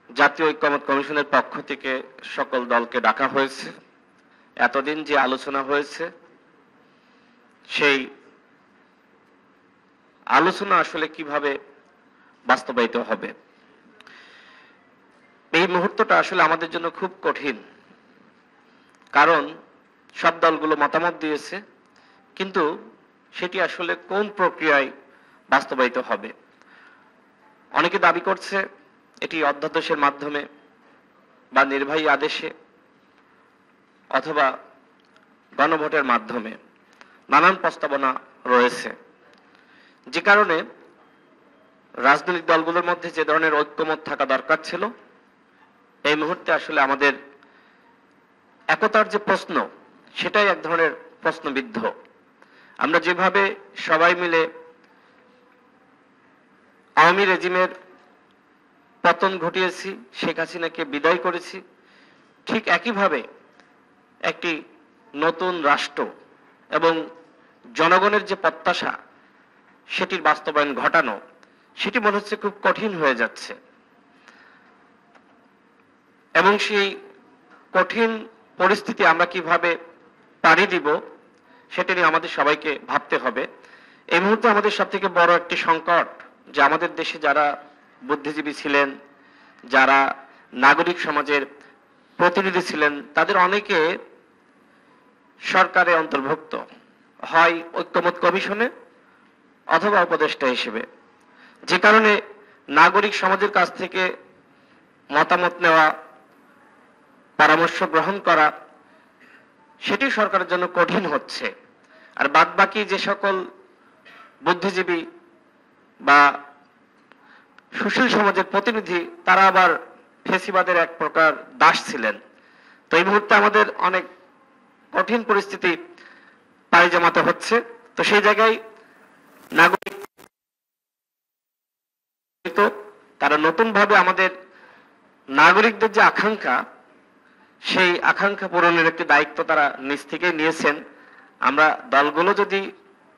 জাতীয় ঐক্যমত কমিশনের পক্ষ থেকে সকল দলকে ডাকা হয়েছে। এতদিন যে আলোচনা হয়েছে সেই আলোচনা আসলে কিভাবে বাস্তবায়িত হবে, এই মুহূর্তটা আসলে আমাদের জন্য খুব কঠিন। কারণ সব দলগুলো মতামত দিয়েছে, কিন্তু সেটি আসলে কোন প্রক্রিয়ায় বাস্তবায়িত হবে। অনেকে দাবি করছে এটি অধ্যাদেশের মাধ্যমে বা নির্বাহী আদেশে অথবা গণভোটের মাধ্যমে নানান প্রস্তাবনা রয়েছে, যে কারণে রাজনৈতিক দলগুলোর মধ্যে যে ধরনের ঐক্যমত থাকা দরকার ছিল, এই মুহূর্তে আসলে আমাদের একতার যে প্রশ্ন, সেটাই এক ধরনের প্রশ্নবিদ্ধ। আমরা যেভাবে সবাই মিলে আওয়ামী রেজিমের পতন ঘটিয়েছি, শেখ হাসিনাকে বিদায় করেছি, ঠিক একইভাবে একটি নতুন রাষ্ট্র এবং জনগণের যে প্রত্যাশা সেটির বাস্তবায়ন ঘটানো, সেটি মনে হচ্ছে খুব কঠিন হয়ে যাচ্ছে। এবং সেই কঠিন পরিস্থিতি আমরা কিভাবে পাড়ি দিব, সেটা নিয়ে আমাদের সবাইকে ভাবতে হবে। এই মুহূর্তে আমাদের সব থেকে বড় একটি সংকট যে আমাদের দেশে যারা বুদ্ধিজীবী ছিলেন, যারা নাগরিক সমাজের প্রতিনিধি ছিলেন, তাদের অনেকে সরকারে অন্তর্ভুক্ত, হয় ঐক্যমত কমিশনে অথবা উপদেষ্টা হিসেবে, যে কারণে নাগরিক সমাজের কাছ থেকে মতামত নেওয়া, পরামর্শ গ্রহণ করা, সেটি সরকারের জন্য কঠিন হচ্ছে। আর বাদবাকি যে সকল বুদ্ধিজীবী বা সুশীল সমাজের প্রতিনিধি, তারা আবার ফেসিবাদের এক প্রকার দাস ছিলেন। তো এই মুহূর্তে আমাদের অনেক কঠিন পরিস্থিতি পাড়ি জমাতে হচ্ছে। তো সেই জায়গায় নাগরিক তারা নতুনভাবে আমাদের নাগরিকদের যে আকাঙ্ক্ষা, সেই আকাঙ্ক্ষা পূরণের একটি দায়িত্ব তারা নিজ থেকেই নিয়েছেন। আমরা দলগুলো যদি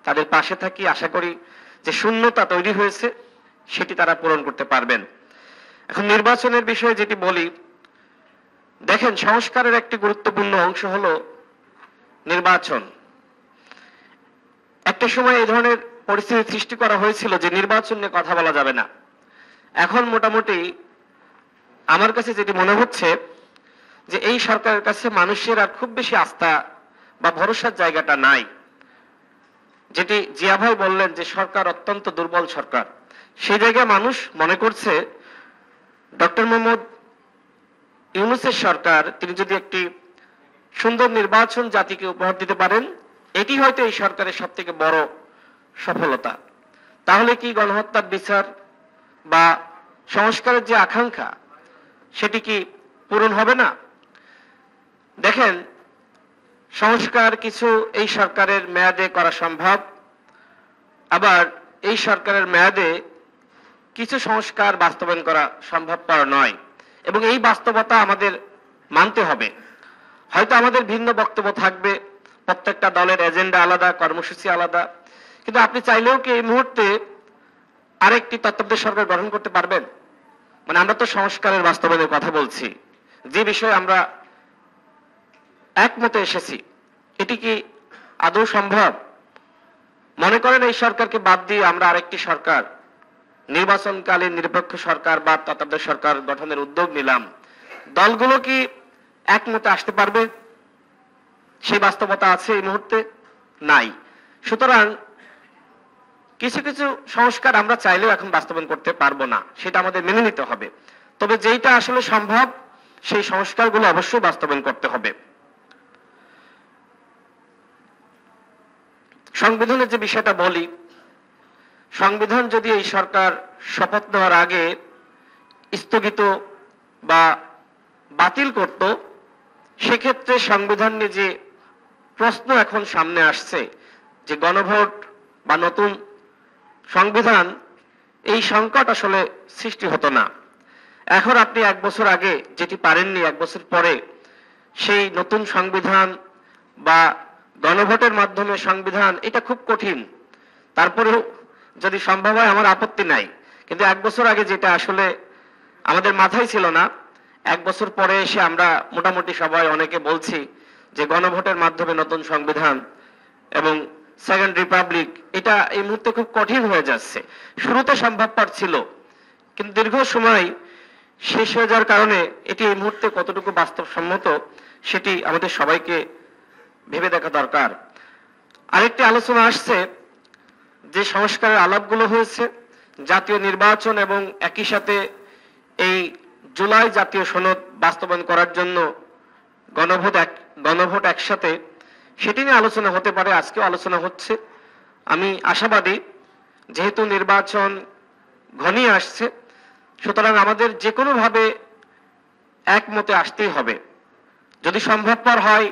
তাদের পাশে থাকি, আশা করি যে শূন্যতা তৈরি হয়েছে সেটি তারা পূরণ করতে পারবেন। এখন নির্বাচনের বিষয়ে যেটি বলি, দেখেন সংস্কারের একটি গুরুত্বপূর্ণ অংশ হলো নির্বাচন। একটা সময় এই ধরনের পরিস্থিতি সৃষ্টি করা হয়েছিল যে নির্বাচন নিয়ে কথা বলা যাবে না। এখন মোটামুটি আমার কাছে যেটি মনে হচ্ছে যে এই সরকারের কাছে মানুষের আর খুব বেশি আস্থা বা ভরসার জায়গাটা নাই। যেটি জিয়া ভাই বললেন যে সরকার অত্যন্ত দুর্বল সরকার, সেই জায়গায় মানুষ মনে করছে ডক্টর মোহাম্মদ ইউনূসের সরকার, তিনি যদি একটি সুন্দর নির্বাচন জাতিকে উপহার দিতে পারেন, এটি হয়তো এই সরকারের সব থেকে বড় সফলতা। তাহলে কি গণহত্যার বিচার বা সংস্কারের যে আকাঙ্ক্ষা, সেটি কি পূরণ হবে না? দেখেন, সংস্কার কিছু এই সরকারের মেয়াদে করা সম্ভব, আবার এই সরকারের মেয়াদে কিছু সংস্কার বাস্তবায়ন করা সম্ভবপর নয়, এবং এই বাস্তবতা আমাদের মানতে হবে। হয়তো আমাদের ভিন্ন বক্তব্য থাকবে, প্রত্যেকটা দলের এজেন্ডা আলাদা, কর্মসূচি আলাদা, কিন্তু আপনি চাইলেও কি এই মুহূর্তে আরেকটি তত্ত্বাবধায়ক সরকার গঠন করতে পারবেন? মানে আমরা তো সংস্কারের বাস্তবায়নের কথা বলছি, যে বিষয়ে আমরা একমতে এসেছি, এটি কি আদৌ সম্ভব? মনে করেন এই সরকারকে বাদ দিয়ে আমরা আরেকটি সরকার, নির্বাচনকালীন নিরপেক্ষ সরকার বা তত্ত্বাবধায়ক সরকার গঠনের উদ্যোগ নিলাম, দলগুলো কি একমতে আসতে পারবে? সেই বাস্তবতা আছে এই মুহূর্তে? নাই। সুতরাং কিছু কিছু সংস্কার আমরা চাইলেও এখন বাস্তবায়ন করতে পারবো না, সেটা আমাদের মেনে নিতে হবে। তবে যেইটা আসলে সম্ভব, সেই সংস্কারগুলো অবশ্যই বাস্তবায়ন করতে হবে। সংবিধানের যে বিষয়টা বলি, সংবিধান যদি এই সরকার শপথ নেওয়ার আগে স্থগিত বা বাতিল করত, সেক্ষেত্রে সংবিধান নিয়ে যে প্রশ্ন এখন সামনে আসছে যে গণভোট বা নতুন সংবিধান, এই সংকট আসলে সৃষ্টি হতো না। এখন আপনি এক বছর আগে যেটি পারেননি, এক বছর পরে সেই নতুন সংবিধান বা গণভোটের মাধ্যমে সংবিধান, এটা খুব কঠিন। তারপরেও যদি সম্ভব হয় আমার আপত্তি নাই, কিন্তু এক বছর আগে যেটা আসলে আমাদের মাথায় ছিল না। 1 বছর পরে এসে আমরা মোটামুটি সবাই অনেকে বলছি যে গণভোটের মাধ্যমে নতুন সংবিধান এবং সেকেন্ড রিপাবলিক এটা এই মুহূর্তে খুব কঠিন হয়ে যাচ্ছে। শুরুতে সম্ভবপর ছিল, কিন্তু দীর্ঘ সময় শেষ হয়ে যাওয়ার কারণে এটি এই মুহূর্তে কতটুকু বাস্তবসম্মত সেটি আমাদের সবাইকে ভেবে দেখা দরকার। আরেকটি আলোচনা আসছে যে সংস্কারের আলাপগুলো হয়েছে, জাতীয় নির্বাচন এবং একই সাথে এই জুলাই জাতীয় সনদ বাস্তবায়ন করার জন্য গণভোট একসাথে, সেটি নিয়ে আলোচনা হতে পারে। আজকেও আলোচনা হচ্ছে। আমি আশাবাদী, যেহেতু নির্বাচন ঘনিয়ে আসছে, সুতরাং আমাদের যে কোনোভাবে একমতে আসতেই হবে। যদি সম্ভবপর হয়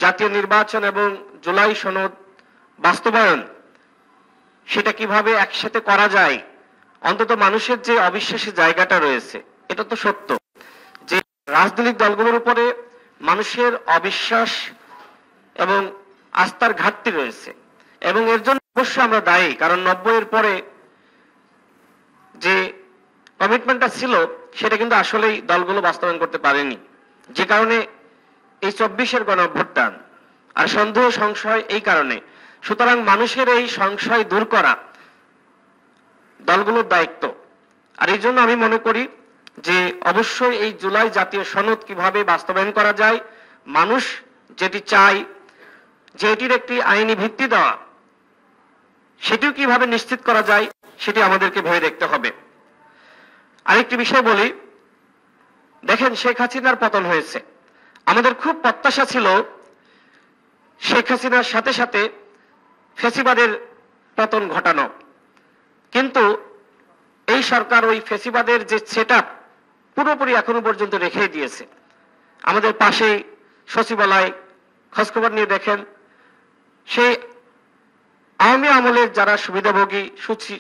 জাতীয় নির্বাচন এবং জুলাই সনদ বাস্তবায়ন, সেটা কিভাবে একসাথে করা যায়, অন্তত মানুষের যে অবিশ্বাসী জায়গাটা রয়েছে, এটা তো সত্য যে রাজনৈতিক দলগুলোর উপরে মানুষের অবিশ্বাস এবং আস্থার ঘাটতি রয়েছে, এবং এর জন্য অবশ্যই আমরা দায়ী। কারণ 90-এর পরে যে কমিটমেন্টটা ছিল সেটা কিন্তু আসলেই দলগুলো বাস্তবায়ন করতে পারেনি, যে কারণে এই 24-এর গণ অভ্যুত্থান আর সন্দেহ সংশয় এই কারণে। সুতরাং মানুষের এই সংশয় দূর করা দলগুলোর দায়িত্ব। আর এই জন্য আমি মনে করি যে অবশ্যই এই জুলাই জাতীয় সনদ কিভাবে বাস্তবায়ন করা যায়, মানুষ যেটি চায় যে এটির একটি আইনি ভিত্তি দেওয়া, সেটিও কিভাবে নিশ্চিত করা যায় সেটি আমাদেরকে ভেবে দেখতে হবে। আরেকটি বিষয় বলি, দেখেন শেখ হাসিনার পতন হয়েছে, আমাদের খুব প্রত্যাশা ছিল শেখ হাসিনার সাথে সাথে ফ্যাসিবাদের পতন ঘটানো, কিন্তু এই সরকার ওই ফ্যাসিবাদের যে সেটআপ পুরোপুরি এখনো পর্যন্ত রেখে দিয়েছে। আমাদের পাশেই সচিবালয়, খোঁজখবর নিয়ে দেখেন, সেই আওয়ামী আমলের যারা সুবিধাভোগী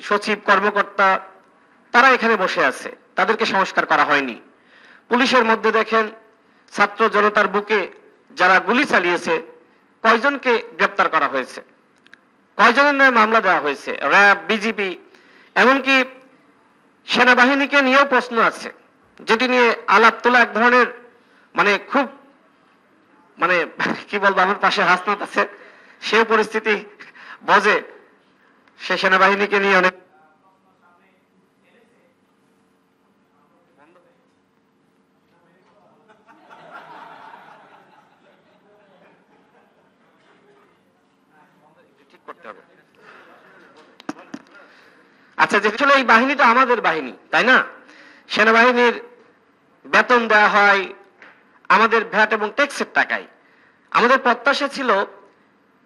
সচিব কর্মকর্তা তারা এখানে বসে আছে, তাদেরকে সংস্কার করা হয়নি। পুলিশের মধ্যে দেখেন ছাত্র জনতার বুকে যারা গুলি চালিয়েছে, কয়জনকে গ্রেপ্তার করা হয়েছে, কয়জনের নামে মামলা দেওয়া হয়েছে, র্যাব, বিজিবি, এমনকি সেনাবাহিনীকে নিয়েও প্রশ্ন আছে, যেটি নিয়ে আলাপ তোলা এক ধরনের খুব কি বলবো, আমার পাশে হাসনাত আছে, সেও পরিস্থিতি বোঝে, সে সেনাবাহিনীকে নিয়ে অনেক ঠিক করতে হবে। আচ্ছা, যেহেতু এই বাহিনী তো আমাদের বাহিনী, তাই না? সেনাবাহিনীর বেতন দেওয়া হয় আমাদের ভ্যাট এবং ট্যাক্সের টাকায়। আমাদের প্রত্যাশা ছিল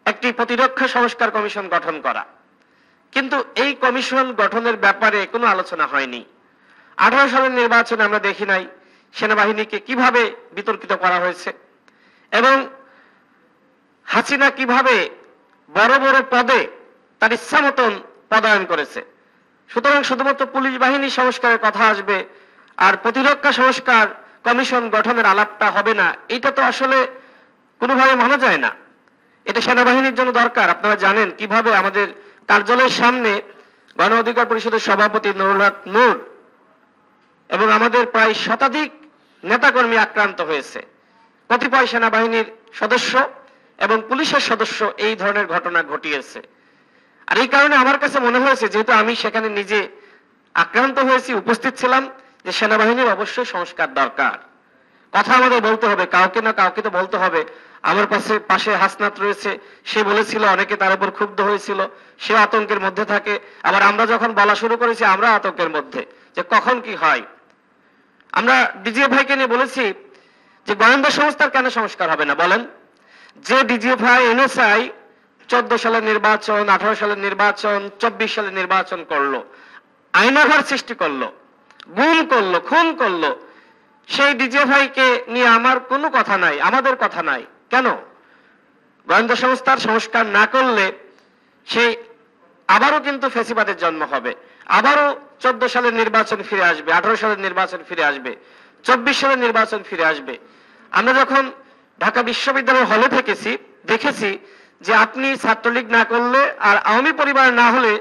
একটি প্রতিরক্ষা সংস্কার কমিশন গঠন করা, কিন্তু এই কমিশন গঠনের ব্যাপারে কোনো আলোচনা হয়নি। 18 সালের নির্বাচনে আমরা দেখি নাই সেনাবাহিনীকে কিভাবে বিতর্কিত করা হয়েছে, এবং হাসিনা কিভাবে বড় বড় পদে তার ইচ্ছা মতন পদায়ন করেছে। সুতরাং শুধুমাত্র পুলিশ বাহিনী সংস্কারের কথা আসবে আর প্রতিরক্ষা সংস্কার কমিশন গঠনের আলাপটা হবে না, এটা তো আসলে কোনোভাবে মানা যায় না। এটা সেনাবাহিনীর জন্য দরকার। আপনারা জানেন কিভাবে আমাদের কার্যালয়ের সামনে গণ অধিকার পরিষদের সভাপতি নুরুল হক নূর এবং আমাদের প্রায় শতাধিক নেতাকর্মী আক্রান্ত হয়েছে, কতিপয় সেনাবাহিনীর সদস্য এবং পুলিশের সদস্য এই ধরনের ঘটনা ঘটিয়েছে। আর এই কারণে আমার কাছে মনে হয়েছে, যেহেতু আমি সেখানে নিজে আক্রান্ত হয়েছি, উপস্থিত ছিলাম, যে সেনাবাহিনীর অবশ্যই সংস্কার দরকার। কথা আমাদের বলতে হবে, কাউকে না কাউকে তো বলতে হবে। আমার পাশে হাসনাত রয়েছে, সে বলেছিল, অনেকে তার উপর ক্ষুব্ধ হয়েছিল, সে আতঙ্কের মধ্যে থাকে। আবার আমরা যখন বলা শুরু করেছি, আমরা আতঙ্কের মধ্যে, যে কখন কি হয়। আমরা ডিজিএফ ভাইকে নিয়ে বলেছি যে গোয়েন্দা সংস্থার কেন সংস্কার হবে না বলেন? যে ডিজিএফ ভাই, এনএসআই 14 সালের নির্বাচন, 18 সালের নির্বাচন, 24 সালের নির্বাচন করলো, আয়নাঘর সৃষ্টি করলো, গুম করলো, খুন করলো, সেই ডিজিএফআইকে নিয়ে আমার কোনো কথা নাই, আমাদের কথা নাই। কেন? গোয়েন্দা সংস্থার সংস্কার না করলে সেই আবারও কিন্তু ফ্যাসিবাদের জন্ম হবে, আবারও 14 সালের নির্বাচন ফিরে আসবে, 18 সালের নির্বাচন ফিরে আসবে, 24 সালের নির্বাচন ফিরে আসবে। আমরা যখন ঢাকা বিশ্ববিদ্যালয়ের হলে থেকেছি, দেখেছি যে আপনি ছাত্রলীগ না করলে আর আওয়ামী পরিবার না হলে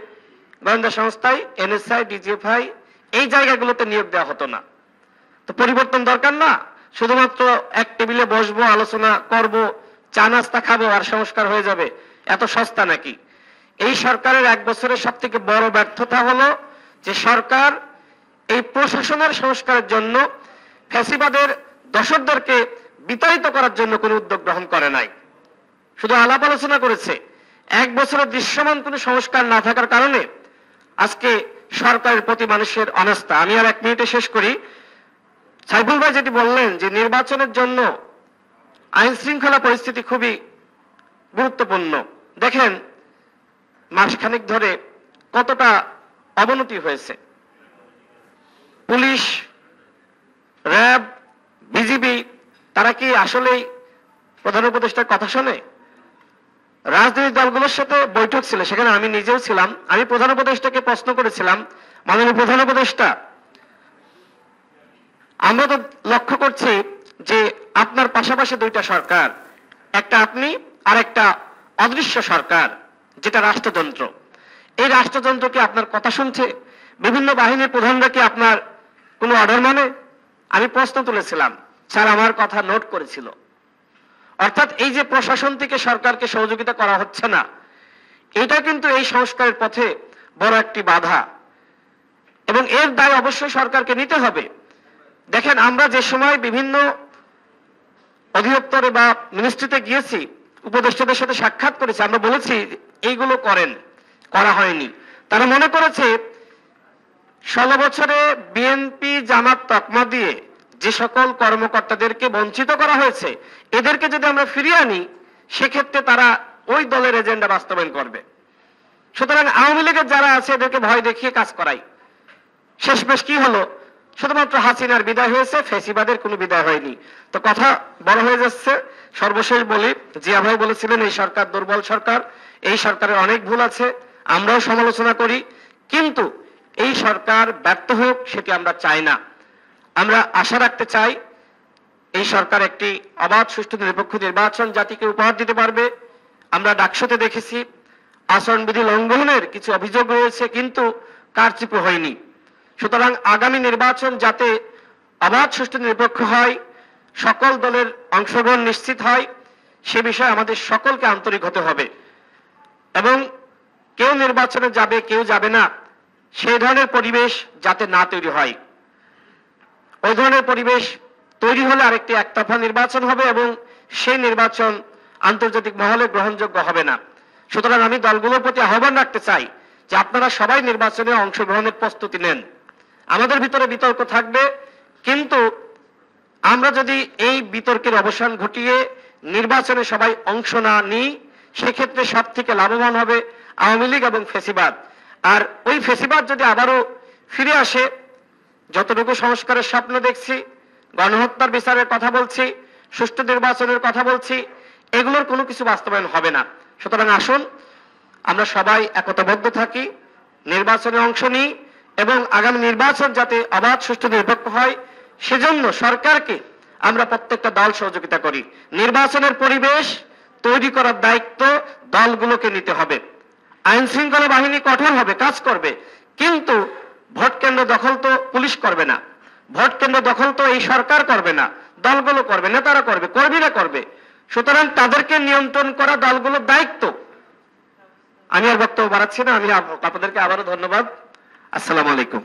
গোয়েন্দা সংস্থায় এনএসআই, ডিজিএফআই এই জায়গাগুলোতে নিয়োগ দেওয়া হতো না। তো পরিবর্তন দরকার না, শুধুমাত্র এক টেবিলে বসবো, আলোচনা করব, চা নাস্তা খাবো আর সংস্কার হয়ে যাবে, এত সস্তা নাকি? এই সরকারের 1 বছরের সব থেকে বড় ব্যর্থতা হলো যে সরকার এই প্রশাসনের সংস্কারের জন্য ফ্যাসিবাদের দোসরদেরকে বিতাড়িত করার জন্য কোনো উদ্যোগ গ্রহণ করে নাই, শুধু আলাপ আলোচনা করেছে। 1 বছরের দৃশ্যমান কোনো সংস্কার না থাকার কারণে আজকে সরকারের প্রতি মানুষের অনাস্থা। আমি আর 1 মিনিটে শেষ করি। সাইফুল ভাই যেটি বললেন যে নির্বাচনের জন্য আইন শৃঙ্খলা পরিস্থিতি খুবই গুরুত্বপূর্ণ। দেখেন মাসখানেক ধরে কতটা অবনতি হয়েছে। পুলিশ, র্যাব, বিজিবি তারা কি আসলেই প্রধান উপদেষ্টার কথা শোনে? রাজনৈতিক দলগুলোর সাথে বৈঠক ছিল, সেখানে আমি নিজেও ছিলাম। আমি প্রধান উপদেষ্টাকে প্রশ্ন করেছিলাম, মাননীয় প্রধান উপদেষ্টা, আমরা তো লক্ষ্য করছি যে আপনার পাশাপাশি 2টা সরকার, একটা আপনি আর একটা অদৃশ্য সরকার যেটা রাষ্ট্রযন্ত্র। এই রাষ্ট্রযন্ত্র কি আপনার কথা শুনছে? বিভিন্ন বাহিনীর প্রধানরা কি আপনার কোনো অর্ডার মানে? আমি প্রশ্ন তুলেছিলাম, স্যার আমার কথা নোট করেছিল। অর্থাৎ এই যে প্রশাসন থেকে সরকারকে সহযোগিতা করা হচ্ছে না, এটা কিন্তু এই সংস্কারের পথে বড় একটি বাধা এবং এর দায় অবশ্যই সরকারকে নিতে হবে। দেখেন আমরা যে সময় বিভিন্ন অধিদপ্তরে বা মিনিস্ট্রিতে গিয়েছি, উপদেষ্টাদের সাথে সাক্ষাৎ করেছি, আমরা বলেছি এইগুলো করেন, করা হয়নি। তারা মনে করেছে 16 বছরে বিএনপি জামাত তকমা দিয়ে যে সকল কর্মকর্তাদেরকে বঞ্চিত করা হয়েছে, এদেরকে যদি আমরা ফিরিয়ে আনি সেক্ষেত্রে তারা ওই দলের এজেন্ডা বাস্তবায়ন করবে। সুতরাং আওয়ামী লীগের যারা আছে এদেরকে ভয় দেখিয়ে কাজ করাই। শেষমেশ কি হলো? শুধুমাত্র হাসিনার বিদায় হয়েছে, ফ্যাসিবাদের কোনো বিদায় হয়নি। তো কথা বড় হয়ে যাচ্ছে, সর্বশেষ বলি, জিয়া ভাই বলেছিলেন এই সরকার দুর্বল সরকার, এই সরকারের অনেক ভুল আছে, আমরাও সমালোচনা করি, কিন্তু এই সরকার ব্যর্থ হোক সেটি আমরা চাই না। আমরা আশা রাখতে চাই এই সরকার একটি অবাধ, সুষ্ঠু, নিরপেক্ষ নির্বাচন জাতিকে উপহার দিতে পারবে। আমরা ডাকসুতে দেখেছি আচরণবিধি লঙ্ঘনের কিছু অভিযোগ রয়েছে, কিন্তু কারচুপি হয়নি। সুতরাং আগামী নির্বাচন যাতে অবাধ, সুষ্ঠু, নিরপেক্ষ হয়, সকল দলের অংশগ্রহণ নিশ্চিত হয়, সে বিষয়ে আমাদের সকলকে আন্তরিক হতে হবে এবং কেউ নির্বাচনে যাবে কেউ যাবে না সেই ধরনের পরিবেশ যাতে না তৈরি হয়। ওই ধরনের পরিবেশ তৈরি হলে আরেকটি একতরফা নির্বাচন হবে এবং সেই নির্বাচন আন্তর্জাতিক মহলে গ্রহণযোগ্য হবে না। সুতরাং আমি দলগুলোর প্রতি আহ্বান রাখতে চাই যে আপনারা সবাই নির্বাচনে অংশগ্রহণের প্রস্তুতি নেন। আমাদের ভিতরে বিতর্ক থাকবে, কিন্তু আমরা যদি এই বিতর্কের অবসান ঘটিয়ে নির্বাচনে সবাই অংশ না নিই, সেক্ষেত্রে সব থেকে লাভবান হবে আওয়ামী লীগ এবং ফ্যাসিবাদ। আর ওই ফ্যাসিবাদ যদি আবারও ফিরে আসে, যতটুকু সংস্কারের স্বপ্ন দেখছি, গণহত্যার বিচারের কথা বলছি, সুষ্ঠু নির্বাচনের কথা বলছি, এগুলোর কোনো কিছু বাস্তবায়ন হবে না। সুতরাং আসুন আমরা সবাই একতাবদ্ধ থাকি, নির্বাচনে অংশ নিই এবং আগামী নির্বাচন যাতে অবাধ, সুষ্ঠু, নিরপেক্ষ হয় সেজন্য সরকারকে আমরা প্রত্যেকটা দল সহযোগিতা করি। নির্বাচনের পরিবেশ তৈরি করার দায়িত্ব দলগুলোকে নিতে হবে। আইন শৃঙ্খলা বাহিনী কঠোর হবে, কাজ করবে, কিন্তু ভোট কেন্দ্র দখল তো পুলিশ করবে না, ভোট কেন্দ্র দখল তো এই সরকার করবে না, দলগুলো করবে, নেতারা করবে, কর্মীরা করবে। সুতরাং তাদেরকে নিয়ন্ত্রণ করা দলগুলোর দায়িত্ব। আমি আর বক্তব্য বাড়াচ্ছি না, আমি আপনাদেরকে আবারও ধন্যবাদ। আসসালামু আলাইকুম।